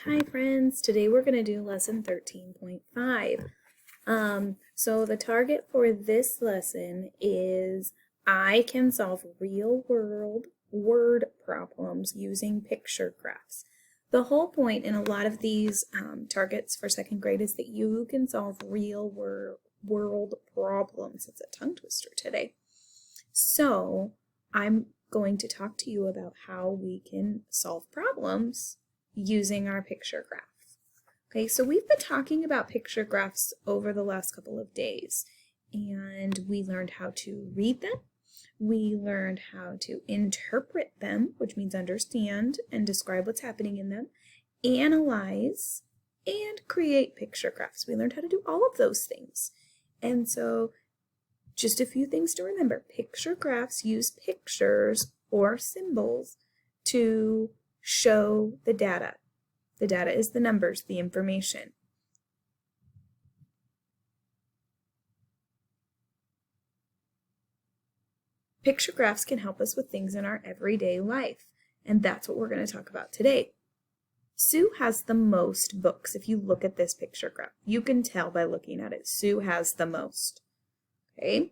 Hi friends, today we're going to do lesson 13.5. So the target for this lesson is I can solve real world word problems using picture graphs. The whole point in a lot of these targets for second grade is that you can solve real world problems. It's a tongue twister today. So I'm going to talk to you about how we can solve problems using our picture graph. Okay, so we've been talking about picture graphs over the last couple of days, and we learned how to read them. We learned how to interpret them, which means understand and describe what's happening in them, analyze, and create picture graphs. We learned how to do all of those things. And so just a few things to remember. Picture graphs use pictures or symbols to show the data. The data is the numbers, the information. Picture graphs can help us with things in our everyday life, and that's what we're going to talk about today. Sue has the most books. If you look at this picture graph, you can tell by looking at it. Sue has the most. Okay?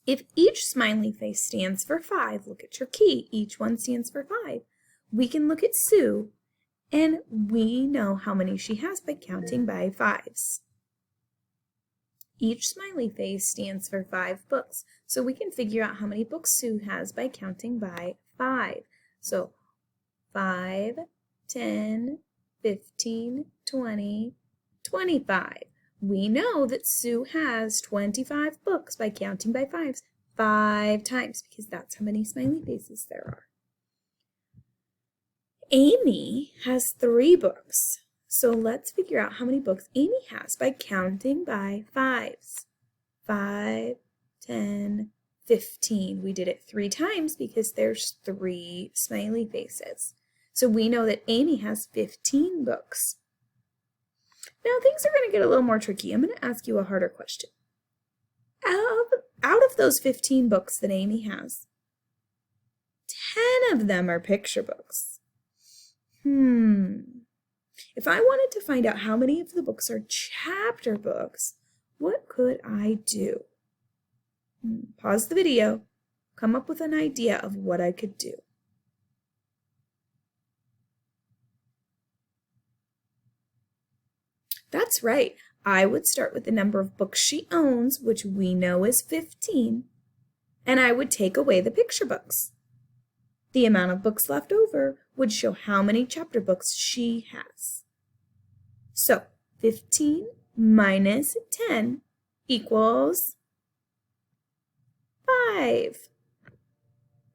If each smiley face stands for 5, look at your key. Each one stands for 5. We can look at Sue, and we know how many she has by counting by 5s. Each smiley face stands for 5 books, so we can figure out how many books Sue has by counting by 5. So 5, 10, 15, 20, 25. We know that Sue has 25 books by counting by 5s 5 times, because that's how many smiley faces there are. Amy has 3 books, so let's figure out how many books Amy has by counting by 5s. 5, 10, 15. We did it 3 times because there's 3 smiley faces. So we know that Amy has 15 books. Now things are going to get a little more tricky. I'm going to ask you a harder question. Out of those 15 books that Amy has, 10 of them are picture books. If I wanted to find out how many of the books are chapter books, what could I do? Pause the video, come up with an idea of what I could do. That's right. I would start with the number of books she owns, which we know is 15, and I would take away the picture books. The amount of books left over would show how many chapter books she has. So 15 minus 10 equals 5.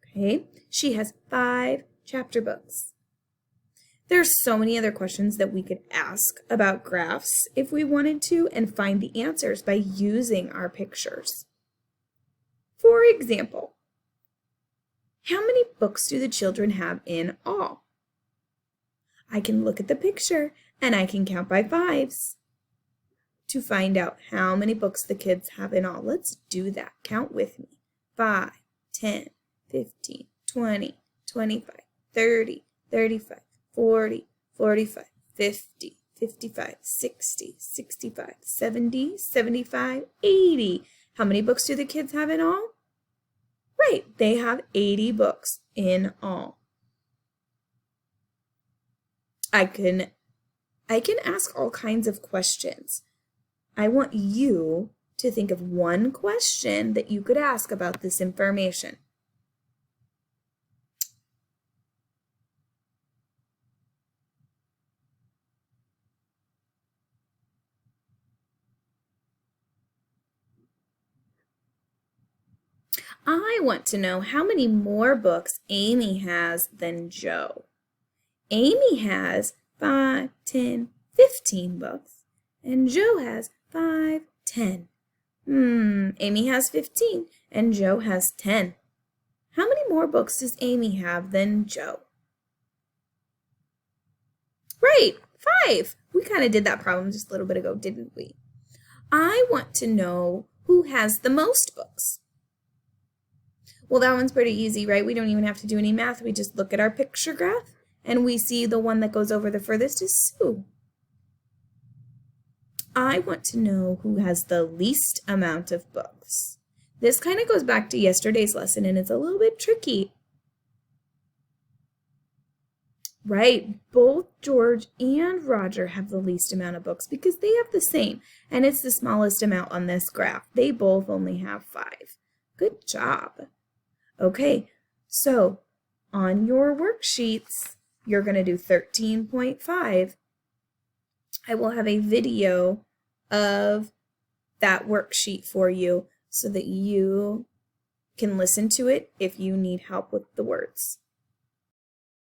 Okay, she has 5 chapter books. There's so many other questions that we could ask about graphs if we wanted to and find the answers by using our pictures. For example, how many books do the children have in all? I can look at the picture and I can count by 5s to find out how many books the kids have in all. Let's do that. Count with me. 5, 10, 15, 20, 25, 30, 35, 40, 45, 50, 55, 60, 65, 70, 75, 80. How many books do the kids have in all? Right, they have 80 books in all. I can ask all kinds of questions. I want you to think of one question that you could ask about this information. I want to know how many more books Amy has than Joe. Amy has 5, 10, 15 books, and Joe has 5, 10. Amy has 15, and Joe has 10. How many more books does Amy have than Joe? Right, 5. We kind of did that problem just a little bit ago, didn't we? I want to know who has the most books. Well, that one's pretty easy, right? We don't even have to do any math. We just look at our picture graph and we see the one that goes over the furthest is Sue. I want to know who has the least amount of books. This kind of goes back to yesterday's lesson, and it's a little bit tricky. Right, both George and Roger have the least amount of books because they have the same, and it's the smallest amount on this graph. They both only have 5. Good job. Okay, so on your worksheets, you're going to do 13.5. I will have a video of that worksheet for you so that you can listen to it if you need help with the words.